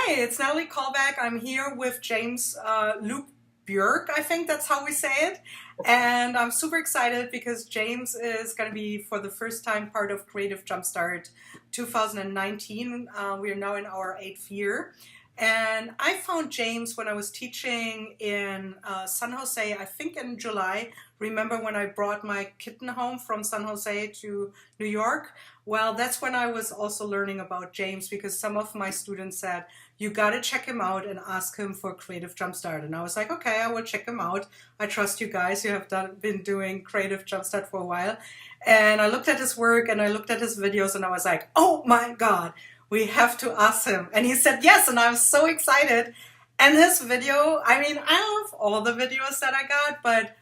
Hi, it's Natalie Callback. I'm here with James Luke Burke, I think that's how we say it. And I'm super excited because James is going to be, for the first time, part of Creative Jumpstart 2019. We are now in our 8th year. And I found James when I was teaching in San Jose, I think in July. Remember when I brought my kitten home from San Jose to New York? Well, that's when I was also learning about James, because some of my students said, you got to check him out and ask him for Creative Jumpstart. And I was like, okay, I will check him out. I trust you guys. You have been doing Creative Jumpstart for a while. And I looked at his work and I looked at his videos and I was like, oh my God, we have to ask him. And he said yes, and I was so excited. And his video, I mean, I love all the videos that I got, but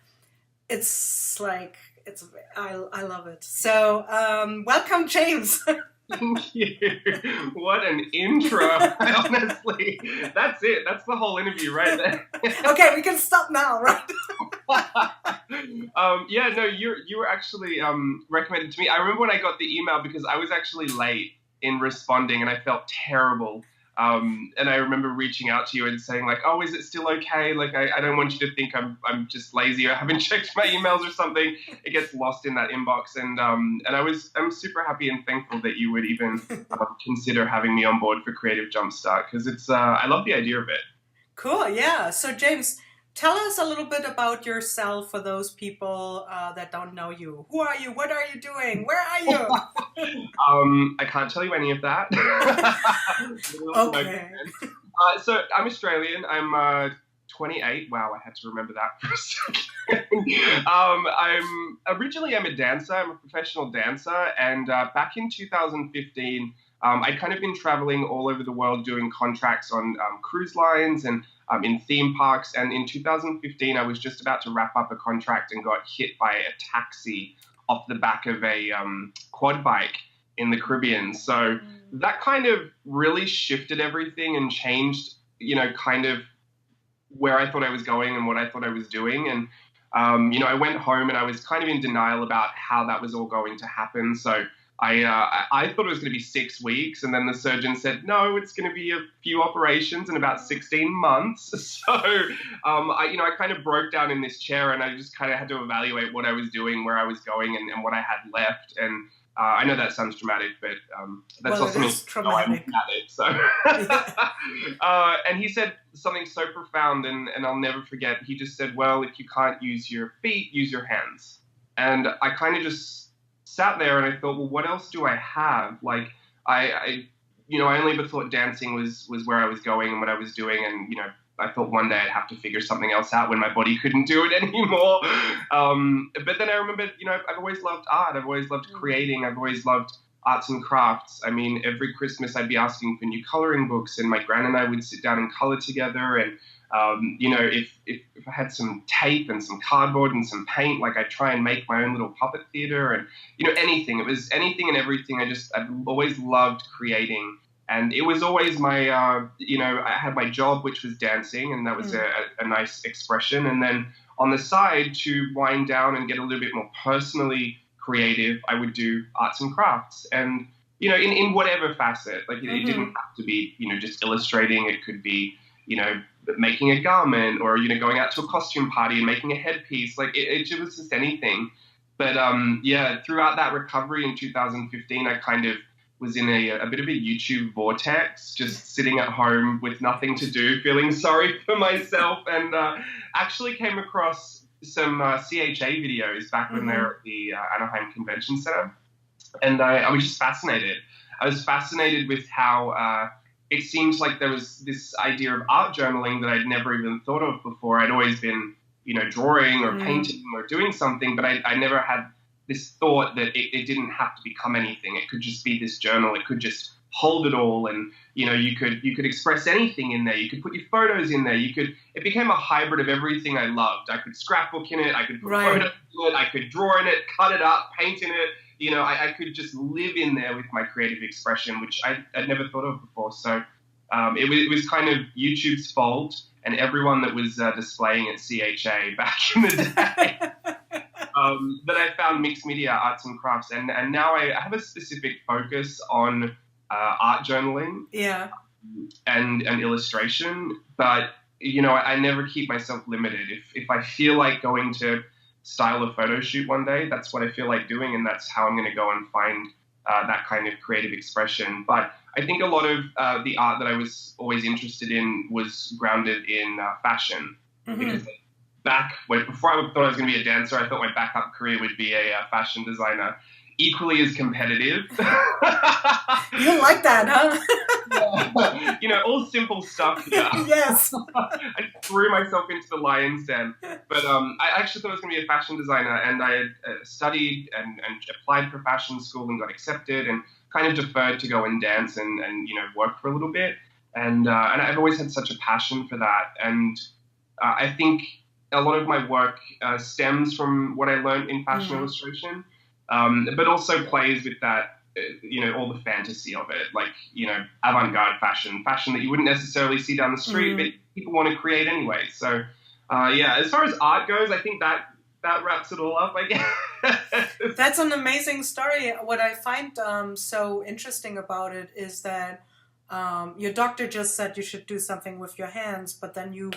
it's like, I love it. So welcome, James. Thank you. What an intro, honestly. That's it. That's the whole interview right there. Okay, we can stop now, right? Yeah, no, you were actually recommended to me. I remember when I got the email because I was actually late in responding and I felt terrible. And I remember reaching out to you and saying like, oh, is it still okay? Like, I don't want you to think I'm just lazy or haven't checked my emails or something. It gets lost in that inbox. And I'm super happy and thankful that you would even consider having me on board for Creative Jumpstart, because it's I love the idea of it. Cool. Yeah. So James, tell us a little bit about yourself for those people that don't know you. Who are you? What are you doing? Where are you? I can't tell you any of that. Okay. So I'm Australian. I'm 28. Wow, I had to remember that for a second. I'm a dancer. I'm a professional dancer. And back in 2015, I'd kind of been traveling all over the world doing contracts on cruise lines and in theme parks. And in 2015, I was just about to wrap up a contract and got hit by a taxi off the back of a quad bike in the Caribbean. So that kind of really shifted everything and changed, kind of where I thought I was going and what I thought I was doing. And, I went home and I was kind of in denial about how that was all going to happen. So I thought it was going to be 6 weeks, and then the surgeon said, no, it's going to be a few operations in about 16 months. So, I kind of broke down in this chair, and I just kind of had to evaluate what I was doing, where I was going, and what I had left. And I know that sounds dramatic, but that's well, also traumatic. So, and he said something so profound, and I'll never forget. He just said, well, if you can't use your feet, use your hands. And I kind of just sat there and I thought, well, what else do I have? Like, I only ever thought dancing was where I was going and what I was doing. And, I thought one day I'd have to figure something else out when my body couldn't do it anymore. But then I remembered, I've always loved art. I've always loved creating. I've always loved arts and crafts. I mean, every Christmas I'd be asking for new coloring books, and my gran and I would sit down and color together. And, if I had some tape and some cardboard and some paint, like I'd try and make my own little puppet theater and, anything. It was anything and everything. I've always loved creating. And it was always my, I had my job, which was dancing, and that was a nice expression. And then on the side, to wind down and get a little bit more personally creative, I would do arts and crafts. And, in whatever facet, like it didn't have to be, just illustrating. It could be, making a garment or, going out to a costume party and making a headpiece. Like it was just anything. But, throughout that recovery in 2015, I kind of was in a bit of a YouTube vortex, just sitting at home with nothing to do, feeling sorry for myself, and actually came across some CHA videos back when they were at the Anaheim Convention Center. And I was just fascinated. I was fascinated with how it seems like there was this idea of art journaling that I'd never even thought of before. I'd always been, drawing or painting or doing something, but I never had this thought that it didn't have to become anything. It could just be this journal. It could just hold it all, and you could express anything in there. You could put your photos in there. It became a hybrid of everything I loved. I could scrapbook in it. I could put photos in it. I could draw in it, cut it up, paint in it. I could just live in there with my creative expression, which I'd never thought of before. So it was kind of YouTube's fault, and everyone that was displaying at CHA back in the day. That I found mixed media arts and crafts, and now I have a specific focus on art journaling. Yeah. and illustration, but I never keep myself limited. If I feel like going to style a photo shoot one day, that's what I feel like doing, and that's how I'm going to go and find that kind of creative expression. But I think a lot of the art that I was always interested in was grounded in fashion, because before I thought I was going to be a dancer, I thought my backup career would be a fashion designer. Equally as competitive. You like that, huh? Yeah. All simple stuff. Yeah. Yes. I threw myself into the lion's den. But I actually thought I was going to be a fashion designer, and I had studied and applied for fashion school and got accepted, and kind of deferred to go and dance and work for a little bit. And I've always had such a passion for that. And I think a lot of my work stems from what I learned in fashion illustration. But also plays with that, all the fantasy of it, like, avant-garde fashion that you wouldn't necessarily see down the street, but people want to create anyway. So, as far as art goes, I think that wraps it all up, I guess. That's an amazing story. What I find so interesting about it is that your doctor just said you should do something with your hands, but then you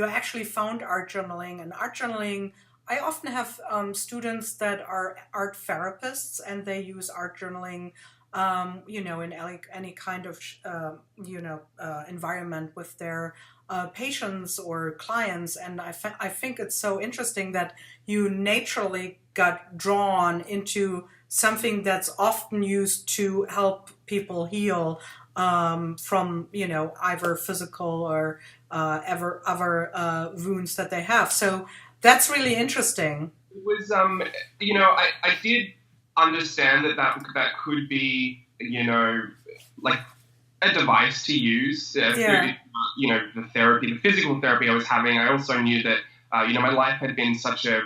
actually found art journaling. And art journaling, I often have students that are art therapists, and they use art journaling, in any kind of, environment with their patients or clients. And I think it's so interesting that you naturally got drawn into something that's often used to help people heal from, either physical or other wounds that they have. So that's really interesting. It was, I did understand that could be, like a device to use. The therapy, the physical therapy I was having. I also knew that, my life had been such a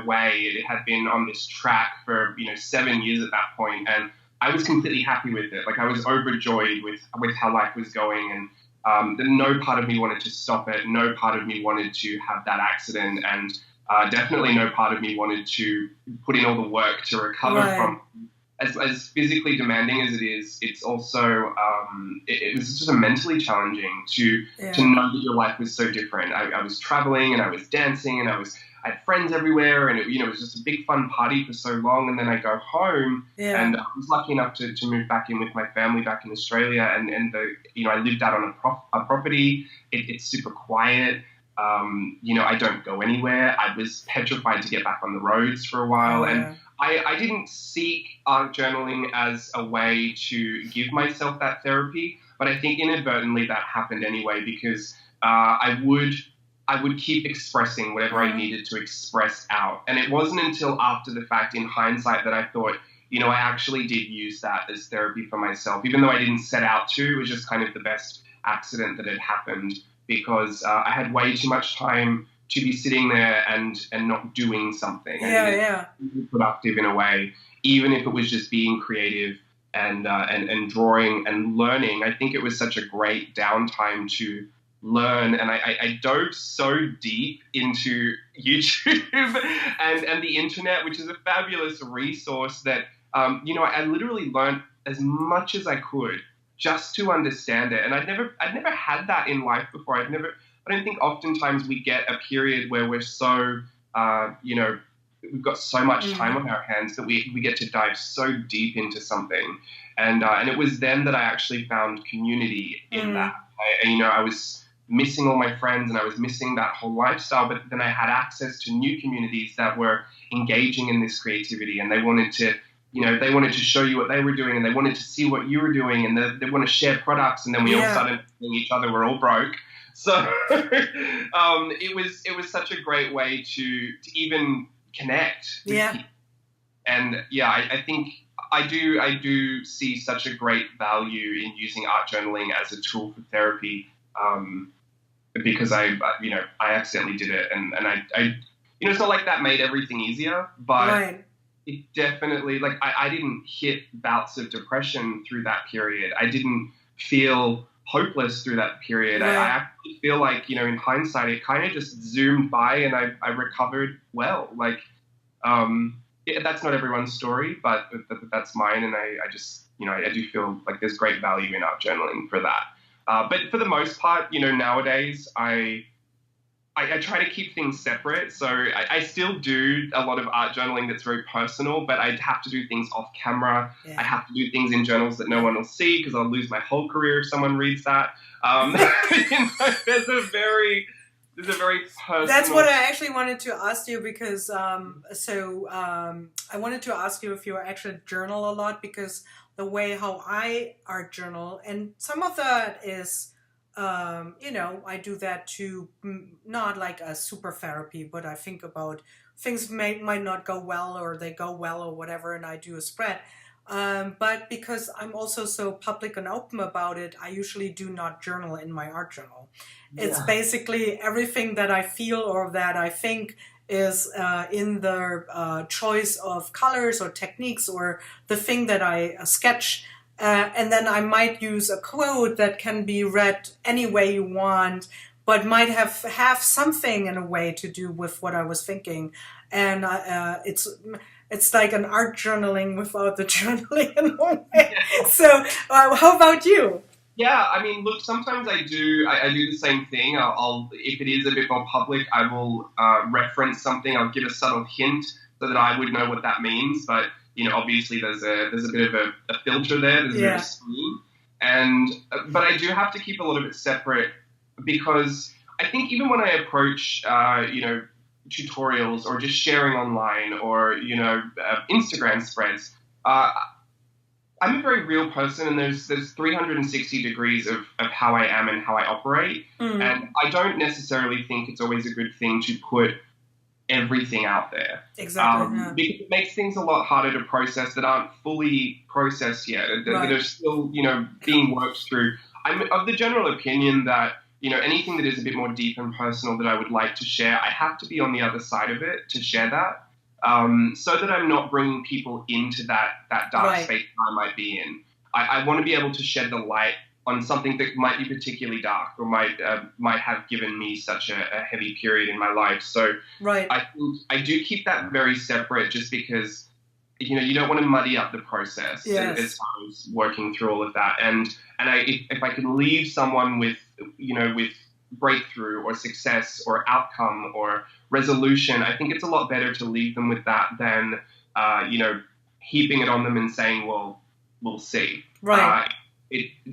way. It had been on this track for, 7 years at that point, and I was completely happy with it. Like, I was overjoyed with how life was going, and no part of me wanted to stop it. No part of me wanted to have that accident, and definitely no part of me wanted to put in all the work to recover from. As physically demanding as it is, it's also it was just mentally challenging to know that your life was so different. I was traveling and I was dancing and I had friends everywhere, and it was just a big fun party for so long. And then I go home, and I was lucky enough to move back in with my family back in Australia, and I lived out on a property. It's super quiet. I don't go anywhere. I was petrified to get back on the roads for a while, and I didn't seek art journaling as a way to give myself that therapy, but I think inadvertently that happened anyway, because I would keep expressing whatever I needed to express out. And it wasn't until after the fact, in hindsight, that I thought, I actually did use that as therapy for myself, even though I didn't set out to. It was just kind of the best accident that had happened, because I had way too much time to be sitting there and not doing something. And be productive in a way, even if it was just being creative and drawing and learning. I think it was such a great downtime to learn, and I dove so deep into YouTube and the internet, which is a fabulous resource that I literally learned as much as I could just to understand it. And I'd never had that in life before. I don't think oftentimes we get a period where we're so we've got so much time on our hands that we get to dive so deep into something. And it was then that I actually found community in that. I was missing all my friends, and I was missing that whole lifestyle, but then I had access to new communities that were engaging in this creativity, and they wanted to show you what they were doing, and they wanted to see what you were doing, and they want to share products, and then we all started seeing each other. We're all broke. So it was such a great way to even connect with people. And I think I do see such a great value in using art journaling as a tool for therapy, because I accidentally did it, and I it's not like that made everything easier, but it definitely, like, I didn't hit bouts of depression through that period. I didn't feel hopeless through that period. I actually feel like, in hindsight, it kind of just zoomed by, and I recovered well. Like, that's not everyone's story, but that's mine. And I just, I do feel like there's great value in art journaling for that. But for the most part, nowadays I try to keep things separate. So I still do a lot of art journaling that's very personal, but I have to do things off camera. Yeah. I have to do things in journals that no one will see because I'll lose my whole career if someone reads that. There's a very personal... That's what I actually wanted to ask you because, I wanted to ask you if you actually journal a lot, because the way how I art journal, and some of that is... I do that to not like a super therapy, but I think about things might not go well or they go well or whatever, and I do a spread. But because I'm also so public and open about it, I usually do not journal in my art journal. Yeah. It's basically everything that I feel or that I think is in the choice of colors or techniques or the thing that I sketch. And then I might use a quote that can be read any way you want, but might have something in a way to do with what I was thinking. And it's like an art journaling without the journaling in a way. Yeah. So how about you? Yeah, I mean, look, sometimes I do the same thing. I'll if it is a bit more public, I will reference something. I'll give a subtle hint so that I would know what that means. But obviously there's a bit of a filter there. There's a bit of a screen. But I do have to keep a lot of it separate, because I think even when I approach, tutorials or just sharing online or, Instagram spreads, I'm a very real person, and there's 360 degrees of how I am and how I operate. Mm. And I don't necessarily think it's always a good thing to put everything out there. Exactly. Because it makes things a lot harder to process that aren't fully processed yet, that are still, being worked through. I'm of the general opinion that, anything that is a bit more deep and personal that I would like to share, I have to be on the other side of it to share that, so that I'm not bringing people into that dark space I might be in. I want to be able to shed the light on something that might be particularly dark or might have given me such a heavy period in my life. So I think I do keep that very separate, just because, you don't want to muddy up the process as far as working through all of that. And if I can leave someone with breakthrough or success or outcome or resolution, I think it's a lot better to leave them with that than, heaping it on them and saying, well, we'll see. Right.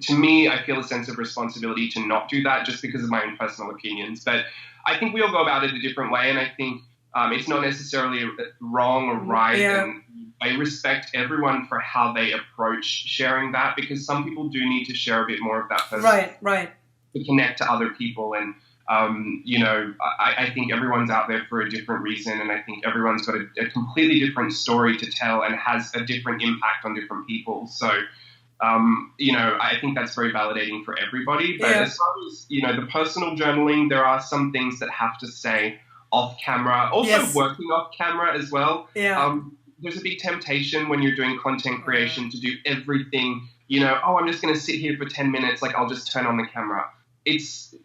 To me, I feel a sense of responsibility to not do that, just because of my own personal opinions. But I think we all go about it a different way, and I think it's not necessarily wrong or right. Yeah. And I respect everyone for how they approach sharing that, because some people do need to share a bit more of that person. Right. To connect to other people. And, I think everyone's out there for a different reason, and I think everyone's got a completely different story to tell and has a different impact on different people. So, I think that's very validating for everybody. But as far as, the personal journaling, there are some things that have to stay off camera. Also working off camera as well. Yeah. There's a big temptation when you're doing content creation to do everything, I'm just going to sit here for 10 minutes. Like, I'll just turn on the camera. It's,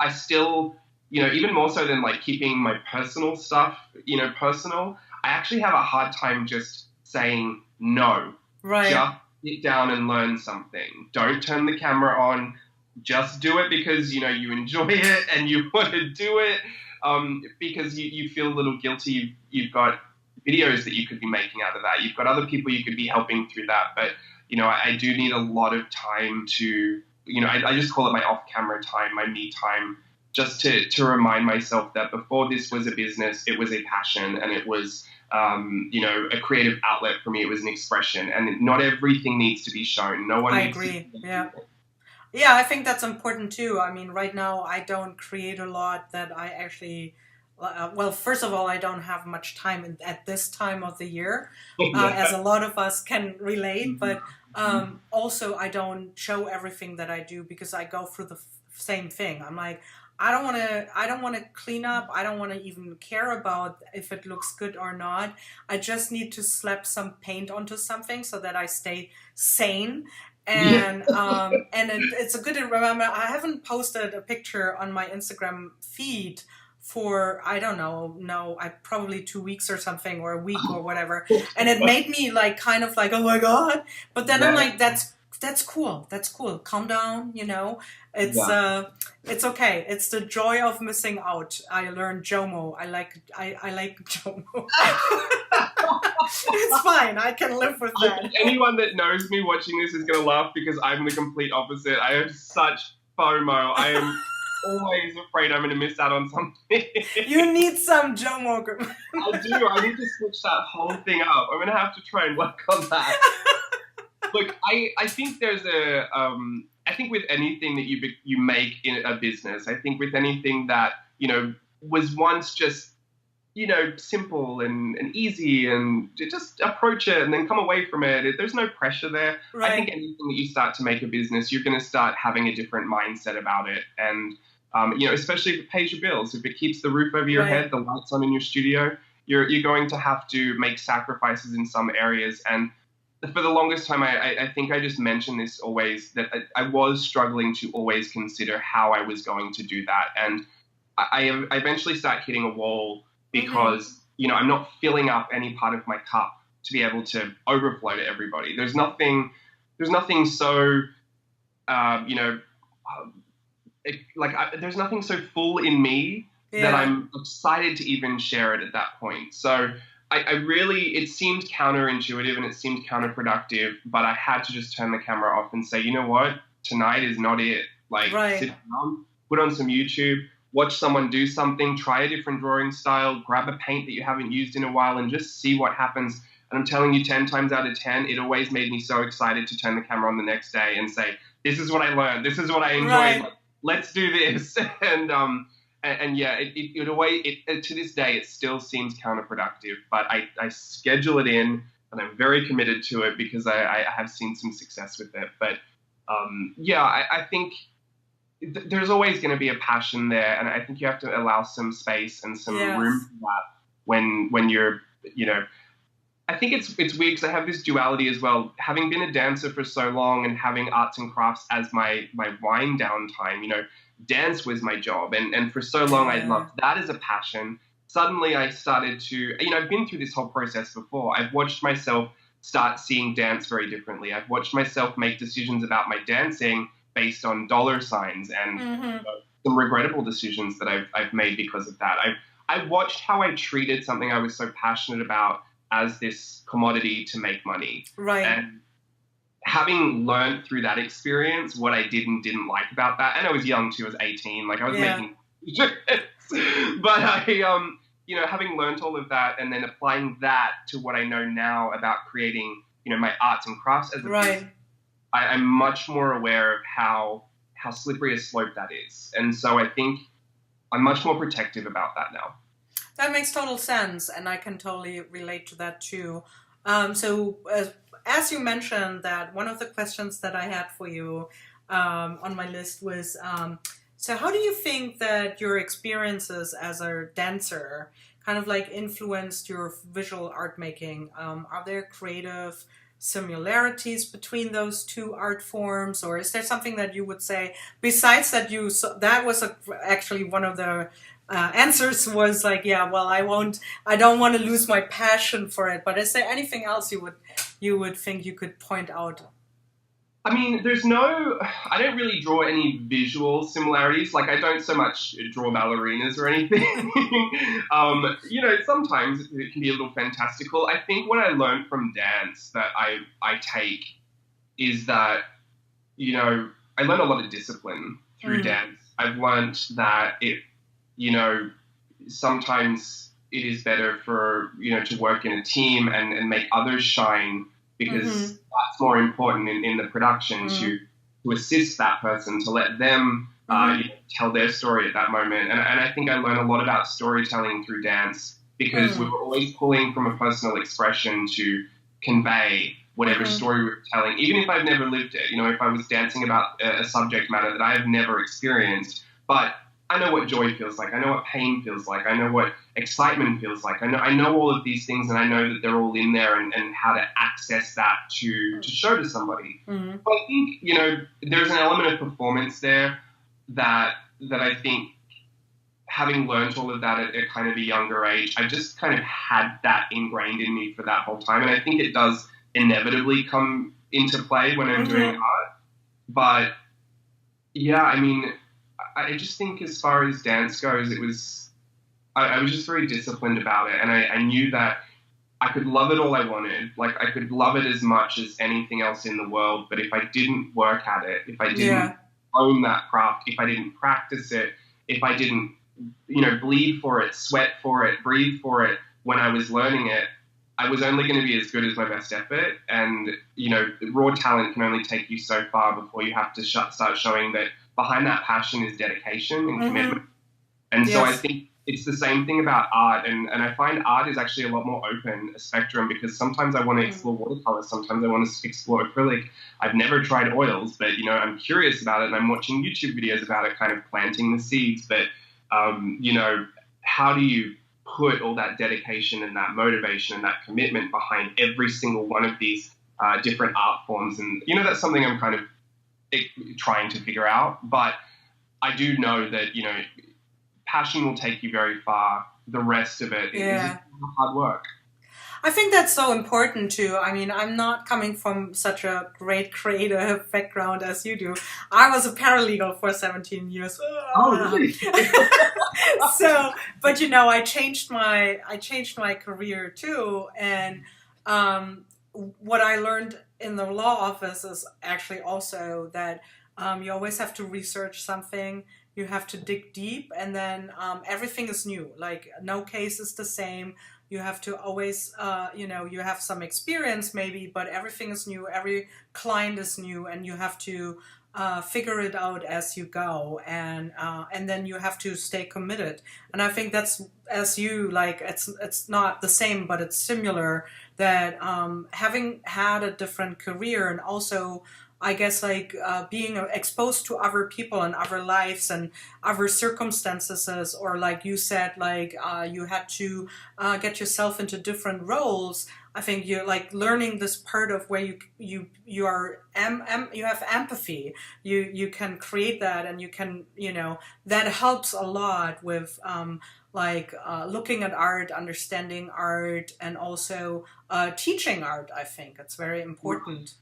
I still, even more so than like keeping my personal stuff, personal, I actually have a hard time just saying no. Right. Just sit down and learn something. Don't turn the camera on. Just do it because, you enjoy it and you want to do it, because you feel a little guilty. You've got videos that you could be making out of that. You've got other people you could be helping through that. But, I do need a lot of time to, I just call it my off-camera time, my me time, just to remind myself that before this was a business, it was a passion, and it was, a creative outlet for me. It was an expression, and not everything needs to be shown. No one. I agree. Yeah, I think that's important too. I mean, right now I don't create a lot that I actually. Well, first of all, I don't have much time at this time of the year, as a lot of us can relate. But also, I don't show everything that I do, because I go through the same thing. I'm like, I don't want to clean up. I don't want to even care about if it looks good or not. I just need to slap some paint onto something so that I stay sane. And it's a good to remember. I haven't posted a picture on my Instagram feed for, I don't know, probably 2 weeks or something, or a week or whatever. And it made me like kind of like, oh my God. But then I'm like, that's That's cool. That's cool. Calm down, you know. It's Yeah. uh it's okay. It's the joy of missing out. I learned Jomo. I like Jomo. It's fine. I can live with I that. think anyone that knows me watching this is going to laugh because I'm the complete opposite. I have such FOMO. I am always afraid I'm going to miss out on something. You need some Jomo. I do. I need to switch that whole thing up. I'm going to have to try and work on that. Look, I think there's I think with anything that you make in a business, I think with anything that, was once just, simple and easy and just approach it and then come away from it. There's no pressure there. Right. I think anything that you start to make a business, you're going to start having a different mindset about it. And, especially if it pays your bills, if it keeps the roof over your Right. head, the lights on in your studio, you're going to have to make sacrifices in some areas. And for the longest time, I think I just mentioned this always, that I was struggling to always consider how I was going to do that. And I eventually start hitting a wall because, I'm not filling up any part of my cup to be able to overflow to everybody. There's nothing so, there's nothing so full in me that I'm excited to even share it at that point. So I really, it seemed counterintuitive and it seemed counterproductive, but I had to just turn the camera off and say, you know what, tonight is not it. Like, sit down, put on some YouTube, watch someone do something, try a different drawing style, grab a paint that you haven't used in a while and just see what happens. And I'm telling you, 10 times out of 10, it always made me so excited to turn the camera on the next day and say, this is what I learned, this is what I enjoyed, like, let's do this. And yeah, it always, to this day, it still seems counterproductive, but I schedule it in and I'm very committed to it because I have seen some success with it. But I think there's always going to be a passion there, and I think you have to allow some space and some room for that when you're, I think it's weird because I have this duality as well. Having been a dancer for so long and having arts and crafts as my wind down time, dance was my job. And for so long, I loved that as a passion. Suddenly I started to, I've been through this whole process before. I've watched myself start seeing dance very differently. I've watched myself make decisions about my dancing based on dollar signs and some regrettable decisions that I've made because of that. I've watched how I treated something I was so passionate about as this commodity to make money. Right. And having learned through that experience what I did and didn't like about that, and I was young too, I was 18, like I was making but having learned all of that and then applying that to what I know now about creating, my arts and crafts as a business, I'm much more aware of how slippery a slope that is. And so I think I'm much more protective about that now. That makes total sense, and I can totally relate to that too. As you mentioned, that one of the questions that I had for you on my list was, so how do you think that your experiences as a dancer kind of like influenced your visual art making? Are there creative similarities between those two art forms, or is there something that you would say besides that that was actually one of the answers was like, I don't want to lose my passion for it, but is there anything else you would think you could point out? I mean, I don't really draw any visual similarities. Like, I don't so much draw ballerinas or anything. Sometimes it can be a little fantastical. I think what I learned from dance that I take is that, I learned a lot of discipline through dance. I've learned that sometimes it is better for, to work in a team and make others shine, because that's more important in the production to assist that person, to let them tell their story at that moment. And I think I learned a lot about storytelling through dance because we were always pulling from a personal expression to convey whatever story we were telling, even if I've never lived it. If I was dancing about a subject matter that I have never experienced, but I know what joy feels like. I know what pain feels like. I know what excitement feels like. I know all of these things, and I know that they're all in there and how to access that to show to somebody. But I think, there's an element of performance there that I think, having learned all of that at kind of a younger age, I just kind of had that ingrained in me for that whole time. And I think it does inevitably come into play when I'm doing art. But yeah, I mean, I just think as far as dance goes, I was just very disciplined about it. And I knew that I could love it all I wanted. Like, I could love it as much as anything else in the world. But if I didn't work at it, if I didn't own that craft, if I didn't practice it, if I didn't, bleed for it, sweat for it, breathe for it when I was learning it, I was only going to be as good as my best effort. And, raw talent can only take you so far before you have to start showing that behind that passion is dedication and commitment. And so I think it's the same thing about art. And I find art is actually a lot more open a spectrum, because sometimes I want to explore watercolor. Sometimes I want to explore acrylic. I've never tried oils, but, I'm curious about it, and I'm watching YouTube videos about it, kind of planting the seeds. But, how do you put all that dedication and that motivation and that commitment behind every single one of these different art forms? And, that's something I'm kind of trying to figure out. But I do know that, passion will take you very far. The rest of it is hard work. I think that's so important too. I mean, I'm not coming from such a great creative background as you do. I was a paralegal for 17 years. Oh, really? So, but I changed my career too. And what I learned in the law office is actually also that you always have to research something. You have to dig deep, and then everything is new. Like, no case is the same. You have to always, you have some experience maybe, but everything is new. Every client is new, and you have to figure it out as you go, and then you have to stay committed. And I think that's, as you like, it's not the same, but it's similar. That having had a different career, and also, I guess, like being exposed to other people and other lives and other circumstances, or like you said, like you had to get yourself into different roles. I think you're like learning this part of where you have empathy. You can create that, and you can that helps a lot with looking at art, understanding art, and also teaching art. I think it's very important.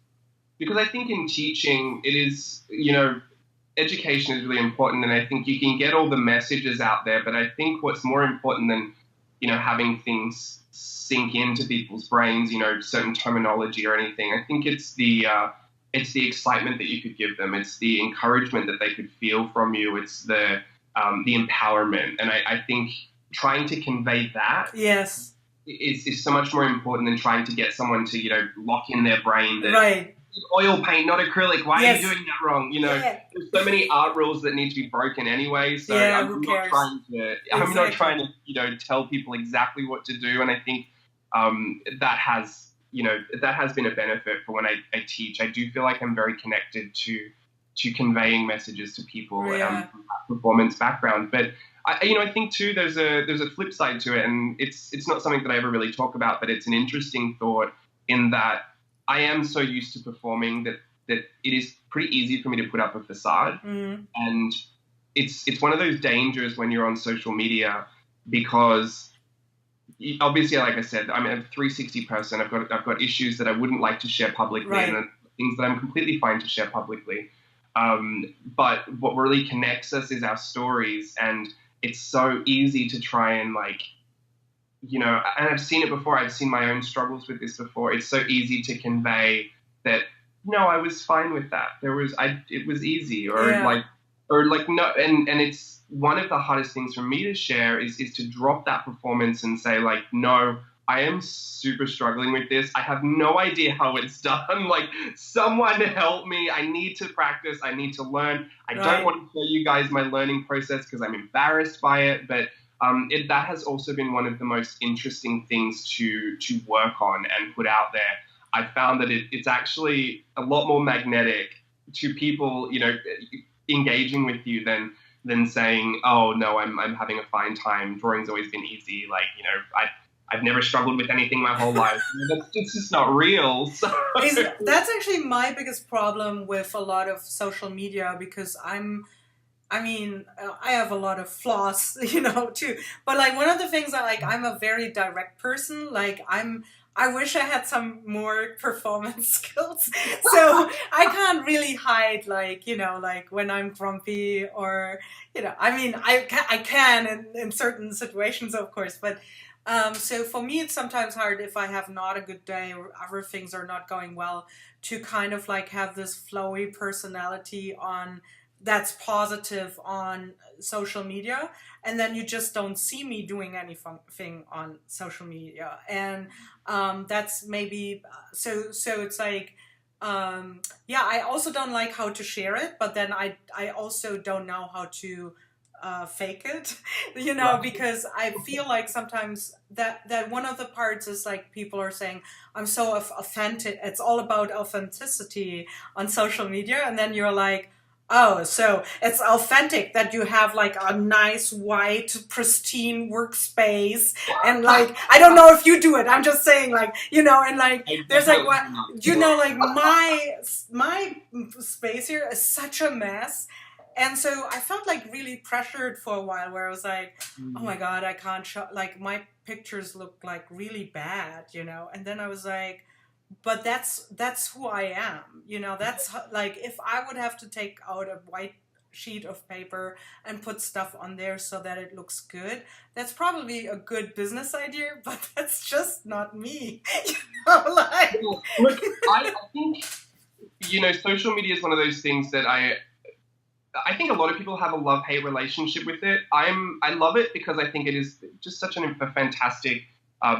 Because I think in teaching, it is, education is really important, and I think you can get all the messages out there, but I think what's more important than, having things sink into people's brains, certain terminology or anything, I think it's the excitement that you could give them. It's the encouragement that they could feel from you. It's the empowerment. And I think trying to convey that is so much more important than trying to get someone to, lock in their brain that oil paint, not acrylic. Why are you doing that wrong? There's so many art rules that need to be broken anyway. So I'm not trying to, tell people exactly what to do. And I think that has been a benefit for when I teach. I do feel like I'm very connected to conveying messages to people from that performance background. But I think too, there's a flip side to it, and it's not something that I ever really talk about, but it's an interesting thought in that I am so used to performing that it is pretty easy for me to put up a facade. And it's one of those dangers when you're on social media, because obviously, like I said, I'm a 360 person. I've got issues that I wouldn't like to share publicly, and things that I'm completely fine to share publicly. But what really connects us is our stories, and it's so easy to try and and I've seen it before. I've seen my own struggles with this before. It's so easy to convey that, no, I was fine with that. It was easy, or no. And it's one of the hardest things for me to share is to drop that performance and say, no, I am super struggling with this. I have no idea how it's done. Someone help me. I need to practice. I need to learn. I don't want to show you guys my learning process because I'm embarrassed by it. But that has also been one of the most interesting things to work on and put out there. I found that it's actually a lot more magnetic to people, engaging with you than saying, oh no, I'm having a fine time. Drawing's always been easy. I've never struggled with anything my whole life. It's just not real. So. That's actually my biggest problem with a lot of social media, because I have a lot of flaws, too. But one of the things I'm a very direct person. I wish I had some more performance skills. So I can't really hide, like, like when I'm grumpy or, I mean, I can in certain situations, of course, but so for me, it's sometimes hard if I have not a good day or other things are not going well to kind of like have this flowy personality on that's positive on social media, and then you just don't see me doing anything on social media, and that's maybe so it's like yeah, I also don't like how to share it, but then I also don't know how to fake it, because I feel like sometimes that one of the parts is like people are saying I'm so authentic. It's all about authenticity on social media, and then you're like, oh, so it's authentic that you have like a nice white pristine workspace, and like I don't know if you do it. I'm just saying, like, and like there's like what like my space here is such a mess. And so I felt like really pressured for a while, where I was like, oh my God, I can't show, like my pictures look like really bad, and then I was like, but that's who I am, that's like, if I would have to take out a white sheet of paper and put stuff on there so that it looks good, that's probably a good business idea, but that's just not me. Like, look, I think social media is one of those things that I think a lot of people have a love-hate relationship with it. I love it because I think it is just such a fantastic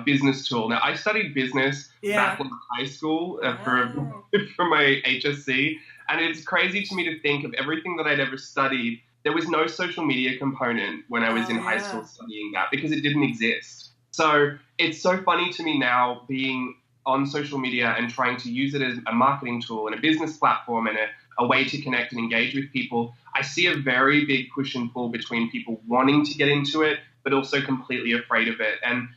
business tool. Now, I studied business back in high school for my HSC, and it's crazy to me to think of everything that I'd ever studied. There was no social media component when I was in high school studying that, because it didn't exist. So it's so funny to me now being on social media and trying to use it as a marketing tool and a business platform and a way to connect and engage with people. I see a very big push and pull between people wanting to get into it, but also completely afraid of it. And,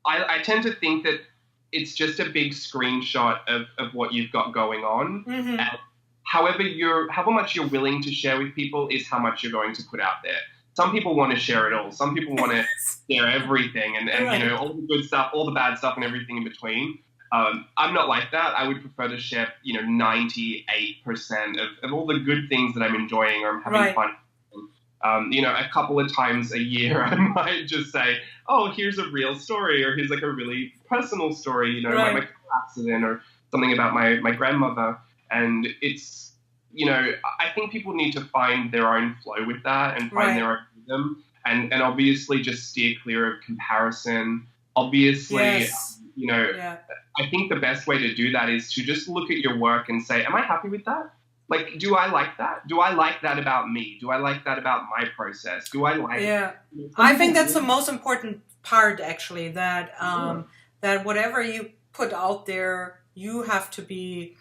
I tend to think that it's just a big screenshot of what you've got going on. Mm-hmm. And however much you're willing to share with people is how much you're going to put out there. Some people want to share it all. Some people want to share everything and right. All the good stuff, all the bad stuff, and everything in between. I'm not like that. I would prefer to share, 98% of all the good things that I'm enjoying or I'm having fun. A couple of times a year, I might just say, oh, here's a real story, or here's like a really personal story, like my car accident or something about my grandmother. And it's, I think people need to find their own flow with that and find their own rhythm, and obviously just steer clear of comparison. Obviously, I think the best way to do that is to just look at your work and say, am I happy with that? Like, do I like that? Do I like that about me? Do I like that about my process? Do I like I think that's the most important part, actually, that that whatever you put out there, you have to be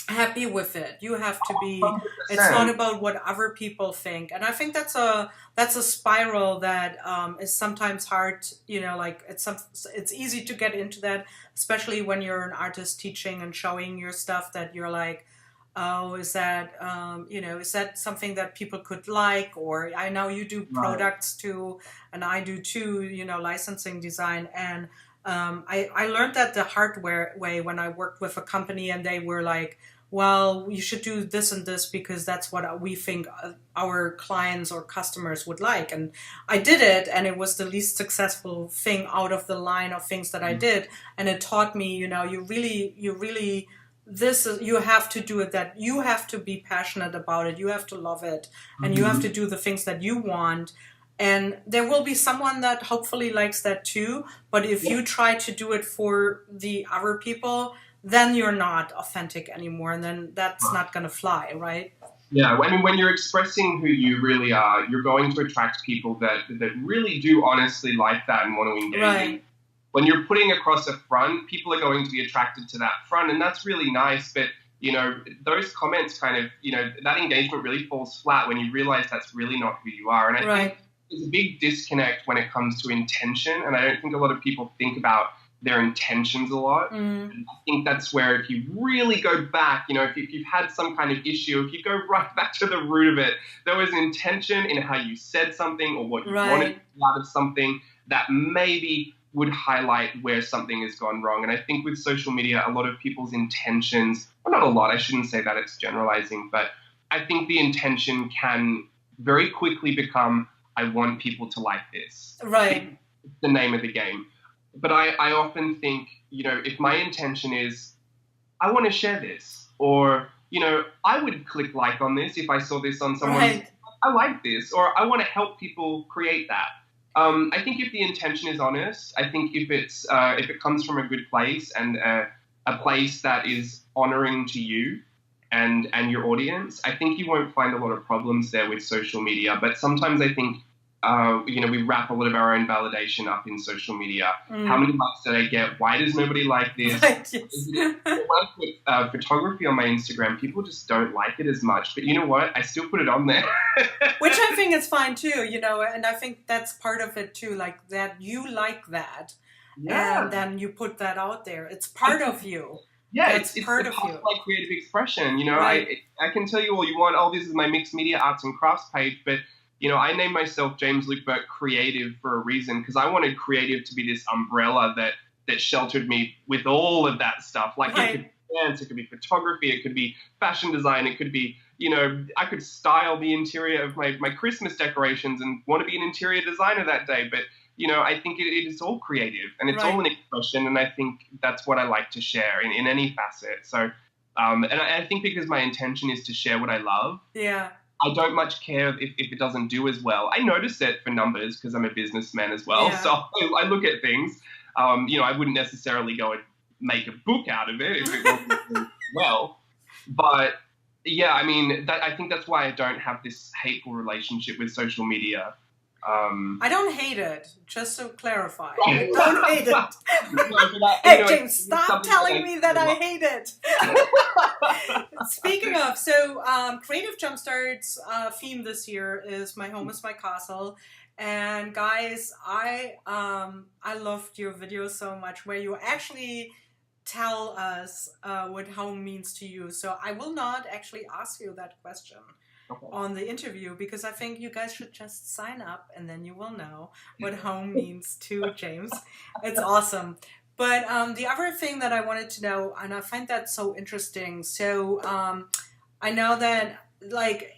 happy with it. You have to be 100%. It's not about what other people think. And I think that's a spiral that is sometimes hard, like it's easy to get into that, especially when you're an artist teaching and showing your stuff, that you're like, oh, is that is that something that people could like? Or I know you do products too, and I do too, licensing design. And I learned that the hard way when I worked with a company, and they were like, well, you should do this and this because that's what we think our clients or customers would like. And I did it, and it was the least successful thing out of the line of things that I did. And it taught me, you really, you have to do it, that you have to be passionate about it. You have to love it, and you have to do the things that you want. And there will be someone that hopefully likes that too. But if you try to do it for the other people, then you're not authentic anymore, and then that's not going to fly, right? Yeah, I mean, when you're expressing who you really are, you're going to attract people that really do honestly like that and want to engage. Right. When you're putting across a front, people are going to be attracted to that front, and that's really nice. But, those comments kind of, that engagement really falls flat when you realize that's really not who you are. And I think there's a big disconnect when it comes to intention, and I don't think a lot of people think about their intentions a lot. And I think that's where, if you really go back, if you've had some kind of issue, if you go right back to the root of it, there was intention in how you said something or what you wanted out of something that maybe would highlight where something has gone wrong. And I think with social media, a lot of people's intentions, well, not a lot, I shouldn't say that, it's generalizing, but I think the intention can very quickly become, I want people to like this. Right. It's the name of the game. But I often think, if my intention is, I want to share this, or, I would click like on this if I saw this on someone. Right. I like this, or I want to help people create that. I think if the intention is honest, I think if it comes from a good place and a place that is honoring to you and your audience, I think you won't find a lot of problems there with social media. But sometimes I think, we wrap a lot of our own validation up in social media. How many likes did I get? Why does nobody like this? Right, yes. When I put photography on my Instagram, people just don't like it as much. But you know what? I still put it on there. Which I think is fine too, and I think that's part of it too, like that you like that. Yeah. And then you put that out there. It's part of you. Yeah, it's part of you. Like creative expression. Right. I can tell you all you want. Oh, this is my mixed media arts and crafts page, but I named myself James Luke Burke Creative for a reason, because I wanted creative to be this umbrella that sheltered me with all of that stuff. Like It could be dance, it could be photography, it could be fashion design, it could be, I could style the interior of my Christmas decorations and want to be an interior designer that day. But, I think it is all creative and it's all an expression. And I think that's what I like to share in any facet. So, and I think because my intention is to share what I love. Yeah. I don't much care if it doesn't do as well. I notice it for numbers because I'm a businessman as well. Yeah. So I look at things. I wouldn't necessarily go and make a book out of it if it wasn't doing well. But yeah, I think that's why I don't have this hateful relationship with social media. I don't hate it, just to clarify. I don't hate it. Hey, James, stop telling me that I hate it. Speaking of, so Creative Jumpstart's theme this year is My Home is My Castle. And guys, I loved your video so much, where you actually tell us what home means to you. So I will not actually ask you that question on the interview, because I think you guys should just sign up and then you will know what home means to James. It's awesome. But the other thing that I wanted to know, and I find that so interesting, so I know that, like,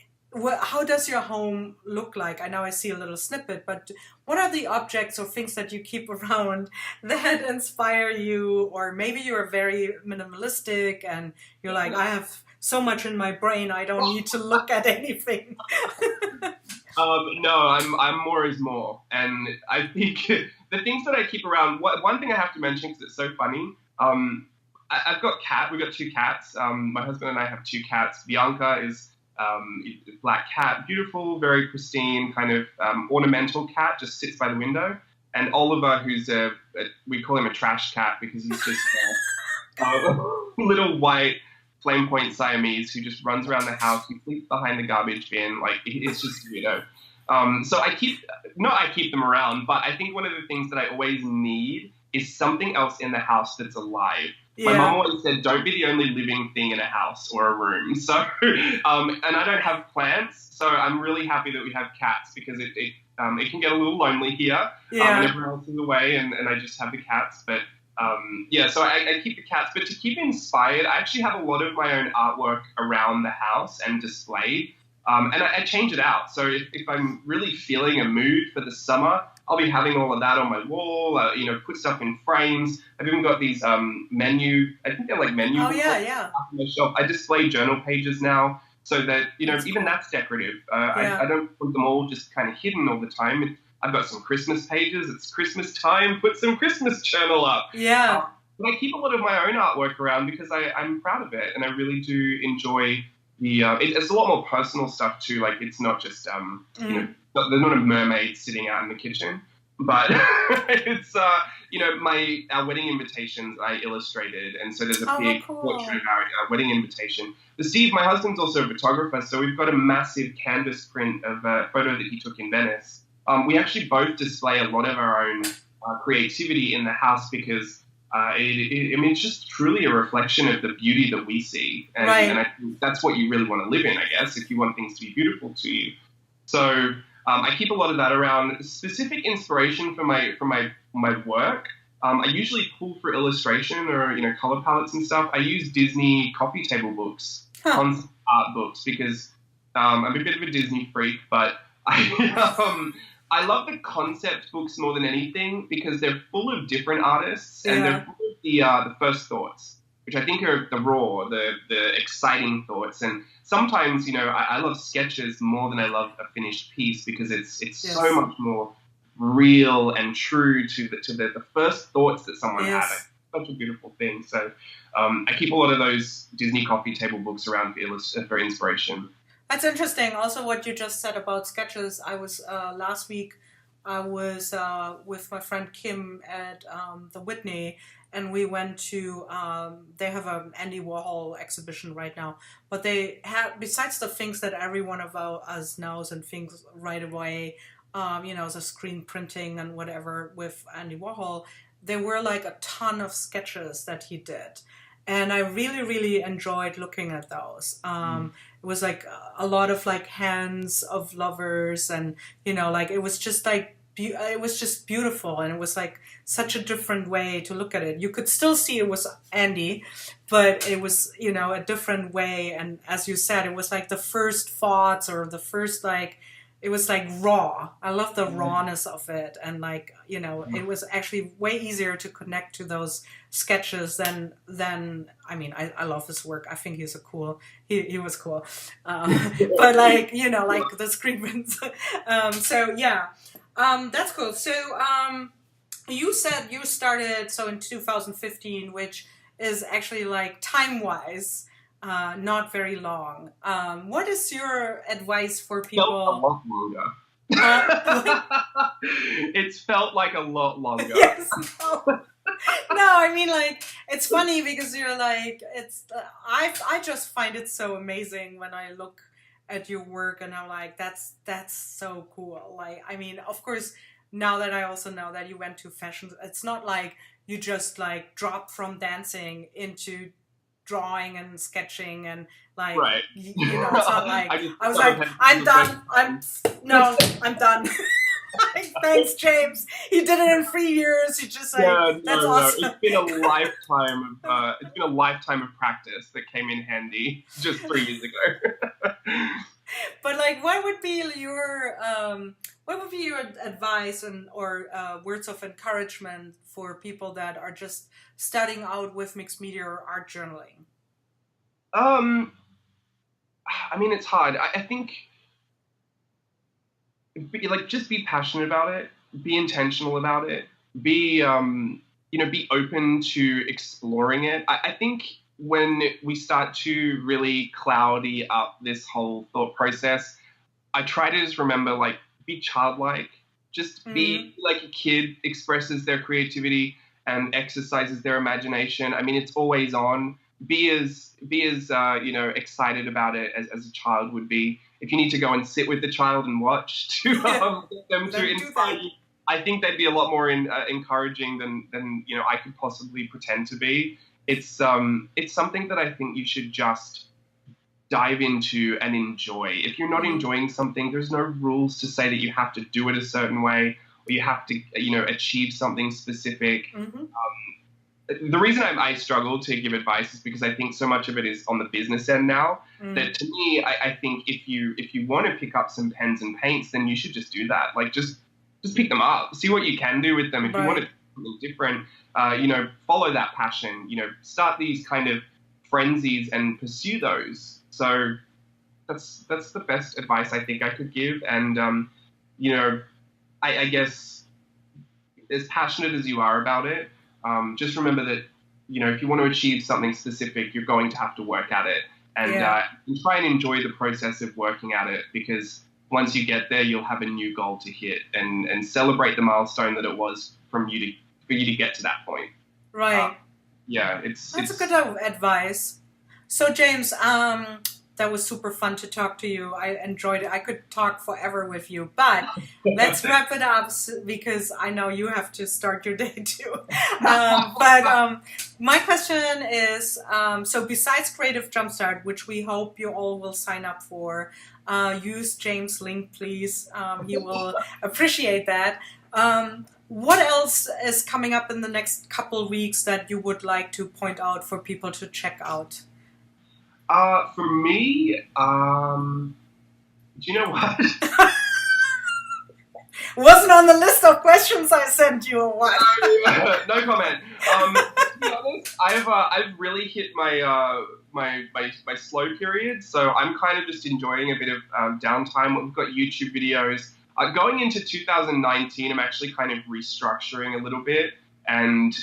how does your home look like? I know I see a little snippet, but what are the objects or things that you keep around that inspire you? Or maybe you're very minimalistic and you're like, I have so much in my brain, I don't need to look at anything. No, I'm more is more. And I think the things that I keep around, one thing I have to mention, because it's so funny, I've got we've got two cats. My husband and I have two cats. Bianca is a black cat, beautiful, very pristine, kind of ornamental cat, just sits by the window. And Oliver, who's we call him a trash cat because he's just a little white flame point Siamese who just runs around the house. He sleeps behind the garbage bin. Like, it's just weirdo. So I keep them around, but I think one of the things that I always need is something else in the house that's alive. Yeah. My mom always said, don't be the only living thing in a house or a room. So, and I don't have plants, so I'm really happy that we have cats, because it can get a little lonely here. Yeah. And everyone else is away, and I just have the cats. But so I keep the cats. But to keep inspired, I actually have a lot of my own artwork around the house and displayed. And I change it out. So if I'm really feeling a mood for the summer, I'll be having all of that on my wall, put stuff in frames. I've even got these menu, I think they're like menu. Oh, yeah. On my shelf. I display journal pages now, so that, even that's decorative. I don't put them all just kind of hidden all the time. I've got some Christmas pages. It's Christmas time. Put some Christmas journal up. Yeah. But I keep a lot of my own artwork around because I'm proud of it, and I really do enjoy it's a lot more personal stuff too. Like, it's not just there's not a mermaid sitting out in the kitchen, but it's our wedding invitations I illustrated, and so there's a big portrait of our wedding invitation. But Steve, my husband's also a photographer, so we've got a massive canvas print of a photo that he took in Venice. We actually both display a lot of our own creativity in the house, because it's just truly a reflection of the beauty that we see. And I think that's what you really want to live in, I guess, if you want things to be beautiful to you. So I keep a lot of that around. Specific inspiration for my my work, I usually pull for illustration or, color palettes and stuff. I use Disney coffee table books, concept art books, because I'm a bit of a Disney freak, but I love the concept books more than anything because they're full of different artists and they're full of the first thoughts, which I think are the raw, the exciting thoughts. And sometimes, I love sketches more than I love a finished piece because it's so much more real and true to the first thoughts that someone had. It's such a beautiful thing. So I keep a lot of those Disney coffee table books around for inspiration. That's interesting. Also, what you just said about sketches. I was last week. I was with my friend Kim at the Whitney, and we went to. They have an Andy Warhol exhibition right now, but they have, besides the things that every one of us knows and thinks right away, the screen printing and whatever with Andy Warhol, there were like a ton of sketches that he did. And I really, really enjoyed looking at those. It was like a lot of like hands of lovers, and it was just like it was just beautiful, and it was like such a different way to look at it. You could still see it was Andy, but it was a different way. And as you said, it was like the first thoughts or the first like. It was like raw. I love the rawness of it, and like it was actually way easier to connect to those sketches than. I mean, I love his work. I think he's he was cool, but like like the screen prints. So yeah, that's cool. So you said you started in 2015, which is actually like time wise. Not very long. What is your advice for people? Felt a lot longer. It's felt like a lot longer. Yes. No, I mean, like, it's funny because you're like, I just find it so amazing when I look at your work and I'm like, that's so cool. Like, I mean, of course, now that I also know that you went to fashion, it's not like you just like dropped from dancing into drawing and sketching and like it's not like I was like I'm done I'm done. Thanks, James. He did it in 3 years. He just like that's awesome. It's been a lifetime of practice that came in handy just 3 years ago. But like, what would be your advice or words of encouragement for people that are just starting out with mixed media or art journaling? I mean, it's hard. I think just be passionate about it, be intentional about it, be open to exploring it. I think when we start to really cloudy up this whole thought process, I try to just remember, like, be childlike, just be like a kid expresses their creativity and exercises their imagination. I mean, it's always on. Be as excited about it as a child would be. If you need to go and sit with the child and watch to get them to inspire you, I think they'd be a lot more encouraging than I could possibly pretend to be. It's something that I think you should just dive into and enjoy. If you're not enjoying something, there's no rules to say that you have to do it a certain way or you have to achieve something specific. The reason I struggle to give advice is because I think so much of it is on the business end now. That to me, I think if you want to pick up some pens and paints, then you should just do that. Like just pick them up, see what you can do with them. If you want to do something different, follow that passion. Start these kind of frenzies and pursue those. So that's the best advice I think I could give. And I guess as passionate as you are about it, just remember that, if you want to achieve something specific, you're going to have to work at it and try and enjoy the process of working at it, because once you get there, you'll have a new goal to hit and celebrate the milestone that it was for you to get to that point. Right. That's a good advice. So James, that was super fun to talk to you. I enjoyed it. I could talk forever with you, but let's wrap it up because I know you have to start your day too. But my question is, so besides Creative Jumpstart, which we hope you all will sign up for, use James' link, please. He will appreciate that. What else is coming up in the next couple weeks that you would like to point out for people to check out? For me, do you know what? Wasn't on the list of questions I sent you or what? No comment. To be honest, I've really hit my my slow period, so I'm kind of just enjoying a bit of downtime. We've got YouTube videos. Going into 2019, I'm actually kind of restructuring a little bit and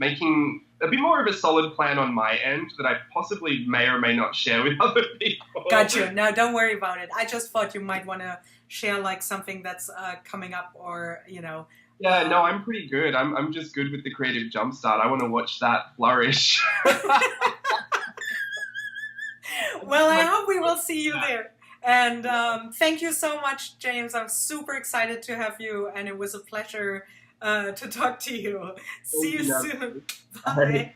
making a bit more of a solid plan on my end that I possibly may or may not share with other people. Gotcha. No, don't worry about it. I just thought you might want to share like something that's coming up, or Yeah, no, I'm pretty good. I'm just good with the Creative Jumpstart. I want to watch that flourish. Well, I hope we will see you there. And thank you so much, James. I'm super excited to have you, and it was a pleasure to talk to you. See you soon. Bye.